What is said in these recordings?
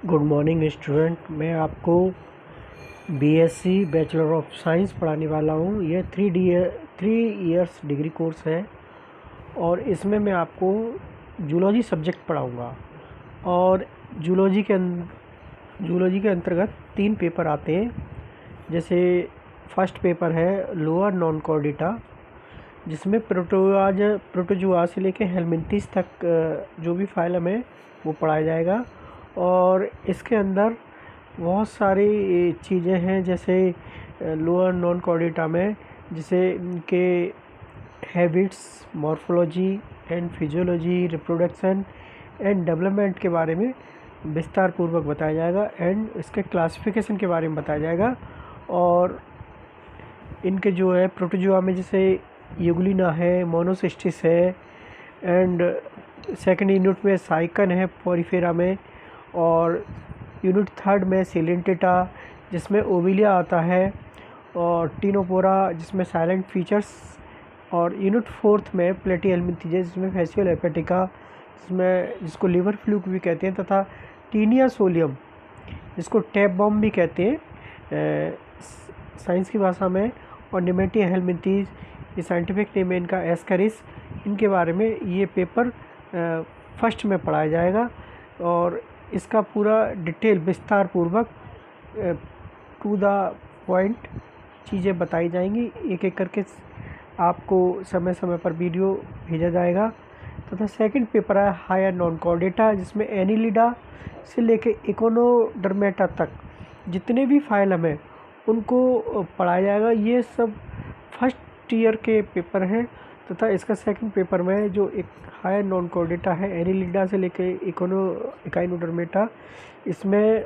Good morning student. मैं आपको BSc bachelor of science पढ़ाने वाला हूँ। ये 3 इयर्स डिग्री कोर्स है और इसमें मैं आपको जूलॉजी सब्जेक्ट पढ़ाऊँगा। और जूलॉजी के अंतर्गत 3 पेपर आते हैं। जैसे फर्स्ट पेपर है लोअर नॉन कॉर्डेटा, जिसमें प्रोटोजुआ से लेके हेलमिंथेस तक जो भी फाइलम है वो पढ़ाया जाएगा। और इसके अंदर बहुत सारी चीज़ें हैं, जैसे लोअर नॉन कॉर्डेटा में जैसे इनके habits, morphology and physiology, reproduction and development के बारे में विस्तार पूर्वक बताया जाएगा एंड इसके क्लासिफिकेशन के बारे में बताया जाएगा। और इनके जो है प्रोटोजुआ में जैसे यूग्लिना है, मोनोसिस्टिस है एंड सेकंड यूनिट में साइकन है पोरिफेरा में, और यूनिट थर्ड में सिलेंटेटा जिसमें ओविलिया आता है, और टीनोपोरा जिसमें साइलेंट फीचर्स, और यूनिट फोर्थ में प्लेटीहेलमिंथेस जिसमें फेसियल हेपेटिका जिसको लिवर फ्लूक भी कहते हैं, तथा टीनिया सोलियम जिसको टैप बॉम्ब भी कहते हैं साइंस की भाषा में, और निमेटिया हेलमिंथेस ये साइंटिफिक नेम है इनका एस्करिस। इनके बारे में ये पेपर फर्स्ट में पढ़ाया जाएगा और इसका पूरा डिटेल विस्तार पूर्वक टू द पॉइंट चीज़ें बताई जाएंगी। एक एक करके आपको समय समय पर वीडियो भेजा जाएगा। तथा सेकंड पेपर है हायर नॉन कॉर्डेटा, जिसमें एनिलिडा से लेके इकोनोडर्मेटा तक जितने भी फाइलम हैं उनको पढ़ाया जाएगा। ये सब फर्स्ट ईयर के पेपर हैं। तथा इसका सेकंड पेपर में जो एक हायर नॉन कॉर्डेटा है एनिलिडा से लेके इकाइनोडर्मेटा, इसमें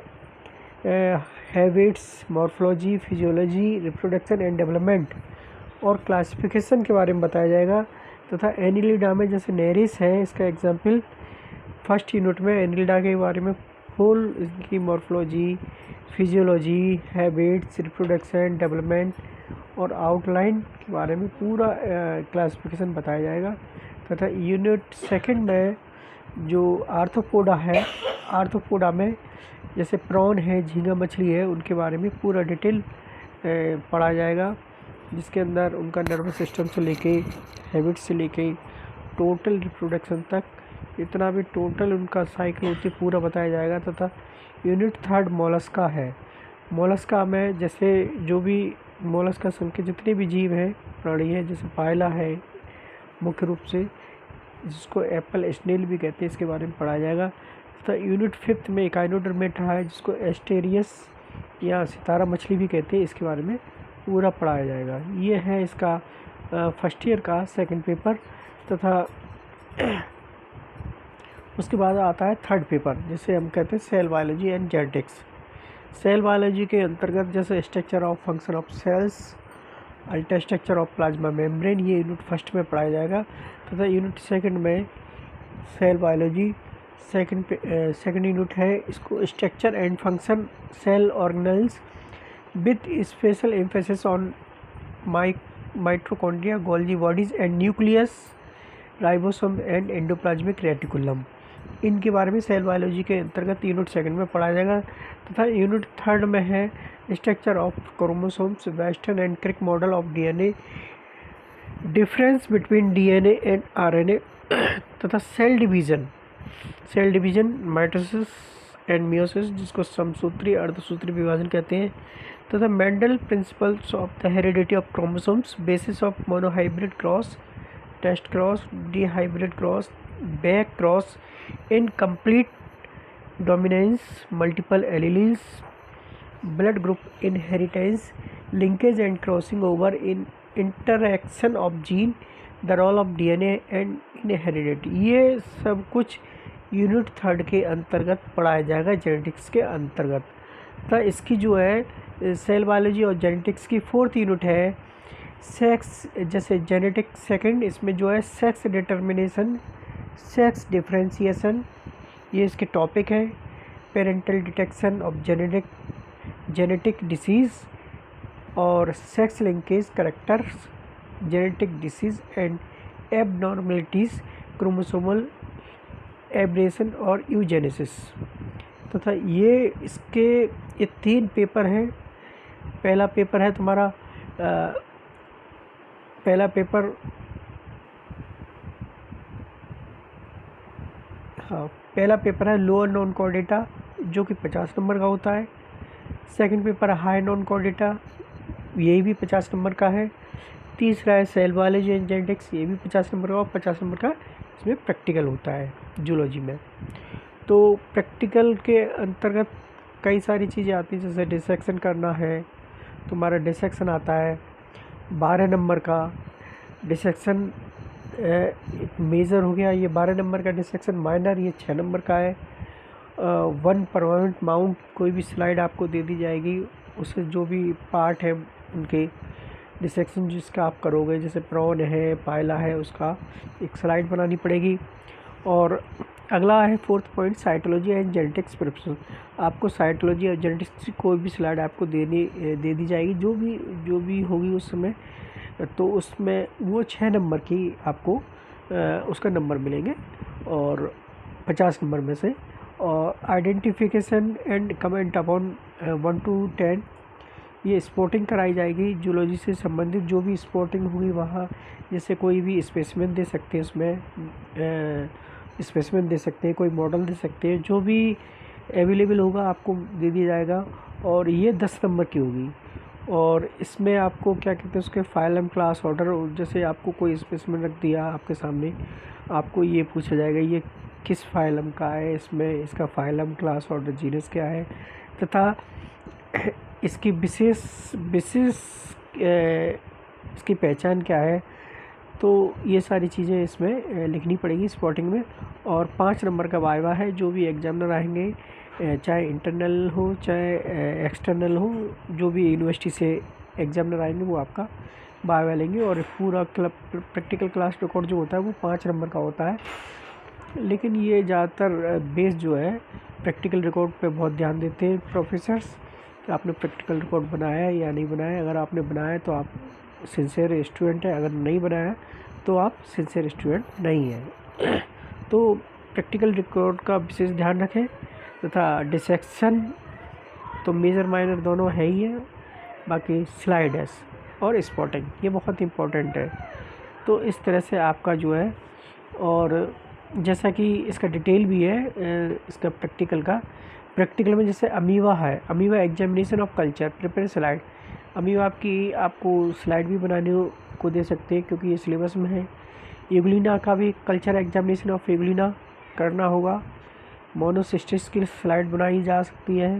habits, morphology, physiology, reproduction and development और क्लासिफिकेशन के बारे में बताया जाएगा। तथा एनिलिडा में जैसे नेरिस है, इसका एग्जाम्पल फर्स्ट यूनिट में एनिलिडा के बारे में फुल इसकी morphology, physiology, habits, reproduction, development और आउटलाइन के बारे में पूरा क्लासिफिकेशन बताया जाएगा। तथा यूनिट सेकंड में जो आर्थ्रोपोडा है, आर्थ्रोपोडा में जैसे प्रॉन है, झींगा मछली है, उनके बारे में पूरा डिटेल पढ़ा जाएगा, जिसके अंदर उनका नर्वस सिस्टम से लेके हैबिट्स से लेके टोटल रिप्रोडक्शन तक इतना भी टोटल उनका साइकिल होती पूरा बताया जाएगा। तथा यूनिट थर्ड मोलस्का है। मोलस्का में जैसे जो भी मोलस्का संघ के जितने भी जीव हैं, प्राणी हैं, जैसे पायला है मुख्य रूप से, जिसको एप्पल स्नेल भी कहते हैं, इसके बारे में पढ़ाया जाएगा। तथा यूनिट फिफ्थ में इकाइनोडर्मेटा है, जिसको एस्टेरियस या सितारा मछली भी कहते हैं, इसके बारे में पूरा पढ़ाया जाएगा। ये है इसका फर्स्ट ईयर का सेकंड पेपर। तथा उसके बाद आता है थर्ड पेपर, जिसे हम कहते हैं cell biology and genetics. Cell biology के अंतर्गत जैसे structure of function of cells, ultra structure of plasma membrane, ये यूनिट फर्स्ट में पढ़ाया जाएगा। तथा यूनिट सेकंड में सेल बायोलॉजी सेकंड यूनिट है, इसको structure and function cell organelles with special emphasis on mitochondria, Golgi bodies and nucleus, ribosome and endoplasmic reticulum. इनके बारे में सेल बायोलॉजी के अंतर्गत यूनिट सेकंड में पढ़ाया जाएगा। तथा यूनिट थर्ड में है structure of chromosomes, Watson and Crick model of DNA, difference between DNA and RNA, तथा cell division mitosis and meiosis, जिसको समसूत्री अर्धसूत्री विभाजन कहते हैं। तथा Mendel principles of the heredity of chromosomes, basis of monohybrid cross, test cross, dihybrid cross, back cross, incomplete dominance, multiple alleles, blood group inheritance, linkage and crossing over in interaction of gene, the role of DNA and in heredity. ये सब कुछ unit third के अंतर्गत पढ़ाया जाएगा genetics के अंतर्गत। तो इसकी जो है सेल बायोलॉजी और जेनेटिक्स की फोर्थ यूनिट है सेक्स, जैसे जेनेटिक्स सेकंड, इसमें जो है सेक्स डिटर्मिनेशन, सेक्स डिफरेंशिएशन, ये इसके टॉपिक है। Parental detection of genetic diseases और sex linkage characters, genetic diseases and abnormalities, chromosomal aberration और यूजेनेसिस। तथा तथा ये इसके ये 3 पेपर हैं। पहला पेपर है तुम्हारा पहला पेपर पहला पेपर है लोअर नॉन कोर डेटा जो कि 50 नंबर का होता है। सेकंड पेपर है हाई नॉन कोर डेटा, यही भी 50 नंबर का है। तीसरा है सेल बायोलॉजी एंड जेनेटिक्स, ये भी 50 नंबर का और 50 नंबर का इसमें प्रैक्टिकल होता है जूलॉजी में। तो प्रैक्टिकल के अंतर्गत कई सारी चीज़ें आती हैं, जैसे डिसेक्शन करना है, तुम्हारा डिसेक्शन आता है 12 नंबर का। डिसेक्शन मेजर हो गया, ये 12 नंबर का। डिसेक्शन माइनर ये 6 नंबर का है। 1 परमानेंट माउंट, कोई भी स्लाइड आपको दे दी जाएगी, उससे जो भी पार्ट है उनके डिसेक्शन जिसका आप करोगे, जैसे प्रॉन है, पायला है, उसका एक स्लाइड बनानी पड़ेगी। और अगला है 4th point cytology and genetics preparation. आपको साइटोलॉजी और जेनेटिक्स की कोई भी स्लाइड आपको दे दी जाएगी, जो भी होगी उस समय, तो उसमें वो 6 नंबर की आपको उसका नंबर मिलेंगे और 50 नंबर में से। और identification and comment upon 1 to 10, ये स्पॉटिंग कराई जाएगी जूलॉजी से संबंधित। जो भी स्पॉटिंग होगी वहाँ, जैसे कोई भी स्पेसिमेन दे सकते हैं, उसमें स्पेसिमेन दे सकते हैं, कोई मॉडल दे सकते हैं, जो भी अवेलेबल होगा आपको दे दिया जाएगा। और ये 10 नंबर की होगी। और इसमें आपको क्या कहते हैं, उसके फाइलम क्लास ऑर्डर, जैसे आपको कोई स्पेसिमेन रख दिया आपके सामने, आपको ये पूछा जाएगा ये किस फाइलम का है, इसमें इसका फाइलम क्लास ऑर्डर जीनस क्या है, तथा इसकी विशेष इसकी पहचान क्या है। तो ये सारी चीज़ें इसमें लिखनी पड़ेगी स्पॉटिंग में। और 5 नंबर का वाइवा है। जो भी एग्जामिनर आएंगे, चाहे इंटरनल हो चाहे एक्सटर्नल हो, जो भी यूनिवर्सिटी से एग्जामिनर आएंगे वो आपका वाइवा लेंगे। और पूरा प्रैक्टिकल क्लास रिकॉर्ड जो होता है वो 5 नंबर का होता है। लेकिन ये ज़्यादातर बेस जो है प्रैक्टिकल रिकॉर्ड पे बहुत ध्यान देते हैं प्रोफेसर्स, कि आपने प्रैक्टिकल रिकॉर्ड बनाया है या नहीं बनाया है। अगर आपने बनाया है तो आप सिंसियर स्टूडेंट है, अगर नहीं बनाया तो आप सिंसियर स्टूडेंट नहीं है। तो प्रैक्टिकल रिकॉर्ड का विशेष ध्यान रखें। तथा डिसेक्शन तो मेजर माइनर दोनों है ही है, बाकी स्लाइडर्स और स्पॉटिंग ये बहुत इम्पोर्टेंट है। तो इस तरह से आपका जो है, और जैसा कि इसका डिटेल भी है इसका प्रैक्टिकल में, जैसे अमीवा है, amoeba examination of culture prepare slide. Amoeba आपको स्लाइड भी बनाने को दे सकते हैं क्योंकि ये सिलेबस में है। यूग्लिना का भी कल्चर एग्जामिनेशन ऑफ यूग्लिना करना होगा। मोनोसिस्टिस की स्लाइड बनाई जा सकती है।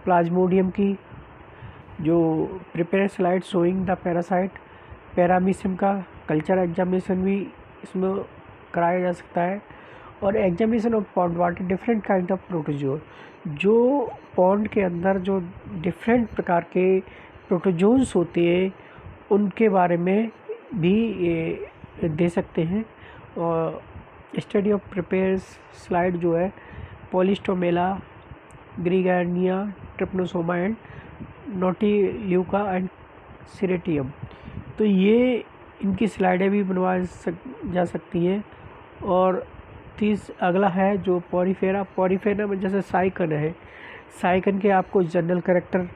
प्लाज्मोडियम की जो prepare slide showing the parasite, paramecium का कल्चर एग्जामिनेशन भी इसमें कराया जा सकता है। और examination of pond water different kind of protozoan, जो पॉन्ड के अंदर जो डिफरेंट प्रकार के प्रोटोजोन्स होते हैं उनके बारे में भी ये दे सकते हैं। और स्टडी ऑफ प्रिपेयर स्लाइड जो है पॉलिस्टोमेला, ग्रीगार्निया, ट्रिपनोसोमा एंड नोटिल्यूका एंड सिरेटियम, तो ये इनकी स्लाइडें भी जा सकती हैं। और अगला है जो पॉरीफेरा में जैसे साइकन है, साइकन के आपको जनरल कैरेक्टर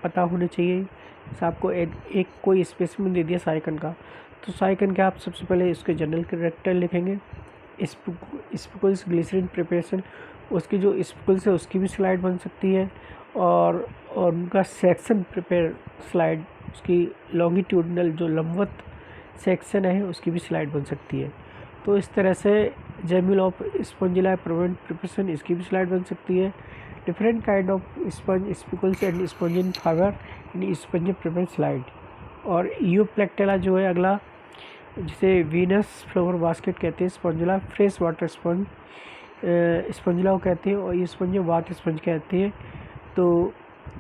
पता होने चाहिए। जैसे आपको एक कोई स्पेसिमेन दे दिया साइकन का, तो साइकन के आप सबसे पहले इसके जनरल कैरेक्टर लिखेंगे। स्पिकुल्स ग्लिसरीन प्रिपरेशन, उसकी जो स्पिकुल्स है उसकी भी स्लाइड बन सकती है। और उनका सेक्शन प्रिपेयर स्लाइड, उसकी लॉन्गिट्यूडनल जो लंबवत सेक्शन है उसकी भी स्लाइड बन सकती है। तो इस तरह से जेमिल ऑफ स्पॉन्जिला प्रोवेंट प्रिपरेशन, इसकी भी स्लाइड बन सकती है। Different kind of sponge spicules and spongin fibre in sponge prepare slide. और यूप्लेक्टेला जो है अगला, जिसे वीनस फ्लावर बास्केट कहते हैं, Spongilla fresh water sponge Spongilla को कहते हैं, और ये स्पंज वाटर स्पंज कहते हैं। तो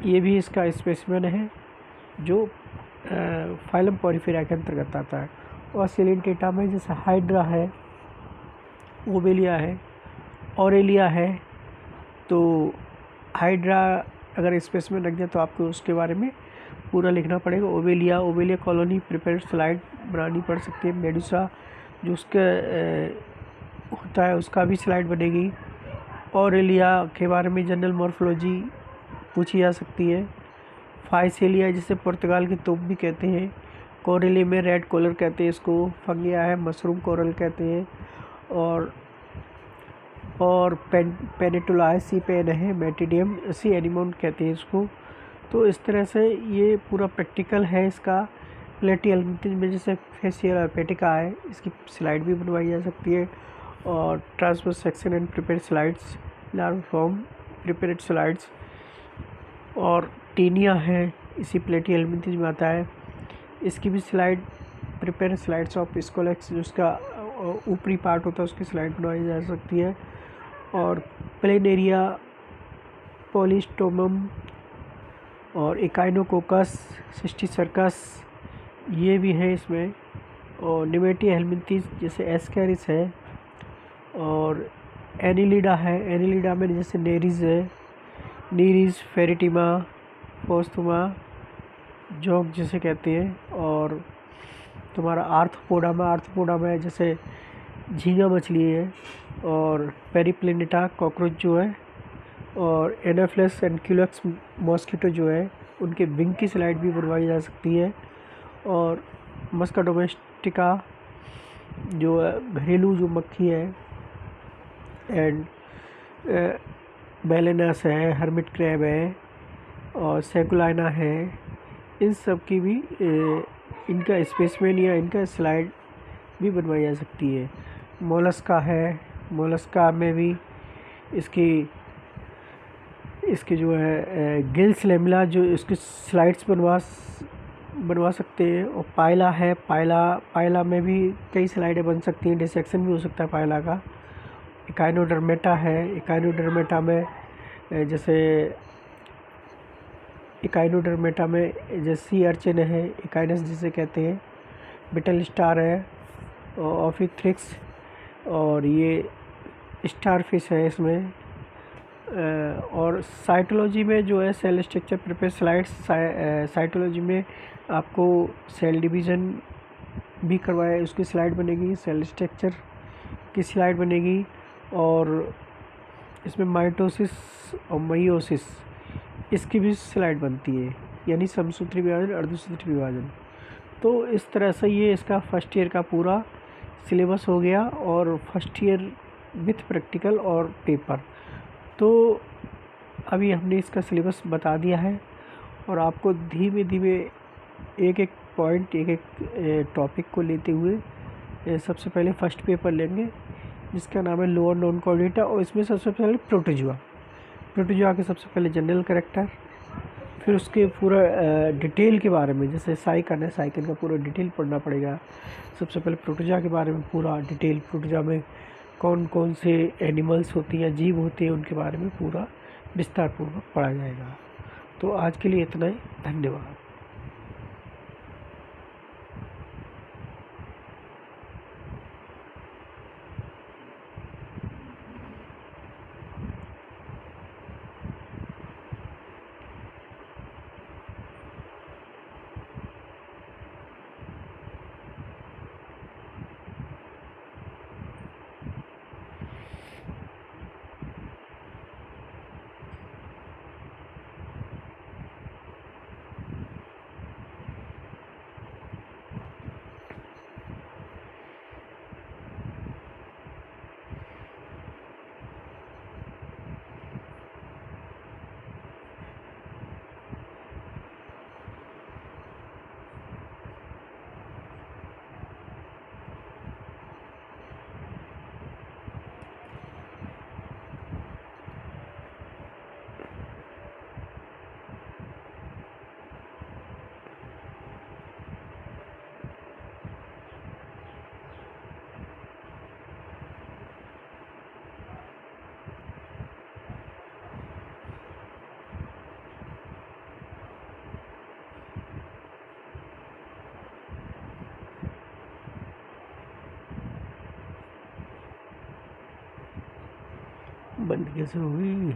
ये भी इसका स्पेसिमेन है जो फाइलम पॉरीफेरा के अंतर्गत आता है। और सिलेंटेटा में जैसे हाइड्रा है, ओबेलिया है, ऑरेलिया है। तो हाइड्रा अगर स्पेसिमेन रख दिया तो आपको उसके बारे में पूरा लिखना पड़ेगा। ओबेलिया कॉलोनी प्रिपेयर स्लाइड बनानी पड़ सकती है। मेडुसा जो उसके होता है उसका भी स्लाइड बनेगी। ऑरेलिया के बारे में जनरल मॉर्फोलॉजी पूछी जा सकती है। फाइसेलिया जिसे पुर्तगाल की तोप भी कहते हैं। कोरेली में रेड कॉलर कहते हैं इसको। फंगिया है, मशरूम कोरल कहते हैं। और पेनिटुलाए सी पेन है, मेटिडियम सी एनिमोन कहते हैं इसको। तो इस तरह से ये पूरा प्रैक्टिकल है इसका। प्लेटियलमिंथिस में जैसे फेसियल अर्पेटिका है, इसकी स्लाइड भी बनवाई जा सकती है। और transverse section and prepare slides, larva form prepared slides. और टीनिया है, इसी प्लेटियलमिंथिस में आता है, इसकी भी slide prepare slides of scolex, जो उसका ऊपरी पार्ट होता है उसकी स्लाइड बनवाई जा सकती है। और प्लेनेरिया, पॉलिस्टोमम और इकाइनोकोकस, सिस्टिसर्कस ये भी है इसमें। और निमेटिया हेलमिंथिस जैसे एस्कैरिस है। और एनिलिडा है, एनिलिडा में जैसे नेरिस है, नीरिस, फेरिटिमा, पोस्थुमा, जोग जिसे कहते हैं। और तुम्हारा आर्थ्रोपोडा में जैसे झींगा मछली है। और पेरिप्लेनेटा कॉकरोच जो है। और एनाफिलस एनक्यूलक्स मॉस्किटो जो है, उनके विंग की स्लाइड भी बनवाई जा सकती है। और मस्का डोमेस्टिका जो घरेलू जो मक्खी है। एंड बेलेनस है, हर्मिट क्रैब है और सेकुलाइना है। इन सब की भी इनका स्पेसमेन या इनका स्लाइड भी बनवाई जा सकती है। मोलस्का है, मोलस्का में भी इसके जो है गिल्स लेमिला जो इसकी स्लाइड्स बनवा सकते हैं। और पायला है, पायला में भी कई स्लाइडें बन सकती हैं, डिसेक्शन भी हो सकता है पायला का। इकाइनोडर्मेटा है, इकाइनोडर्मेटा में जैसे सी अर्चिन है, इकाइनस जिसे कहते हैं। बिटल स्टार है, ऑफिथ्रिक्स, और ये स्टार फिश है इसमें। और साइटोलॉजी में जो है cell structure prepare slides, cytology में आपको सेल डिवीज़न भी करवाया, उसकी स्लाइड बनेगी, सेल स्ट्रक्चर की स्लाइड बनेगी। और इसमें माइटोसिस और मयोसिस इसकी भी स्लाइड बनती है, यानी समसूत्री विभाजन, अर्धसूत्री विभाजन। तो इस तरह से ये इसका फर्स्ट ईयर का पूरा सिलेबस हो गया। और फर्स्ट ईयर विथ प्रैक्टिकल और पेपर। तो अभी हमने इसका सिलेबस बता दिया है और आपको धीमे धीमे एक एक पॉइंट, एक एक टॉपिक को लेते हुए सबसे पहले फर्स्ट पेपर लेंगे जिसका नाम है लोअर नॉन कॉर्डेटा। और इसमें सबसे पहले प्रोटोजुआ के सबसे पहले जनरल कैरेक्टर, फिर उसके पूरा डिटेल के बारे में, जैसे साइकन है, साइकन का पूरा डिटेल पढ़ना पड़ेगा। सबसे पहले प्रोटोजुआ के बारे में पूरा डिटेल, प्रोटोजुआ में कौन कौन से एनिमल्स होती हैं, जीव होते हैं, उनके बारे में पूरा विस्तारपूर्वक पढ़ा जाएगा। तो आज के लिए इतना ही, धन्यवाद। बंद कैसे हुई?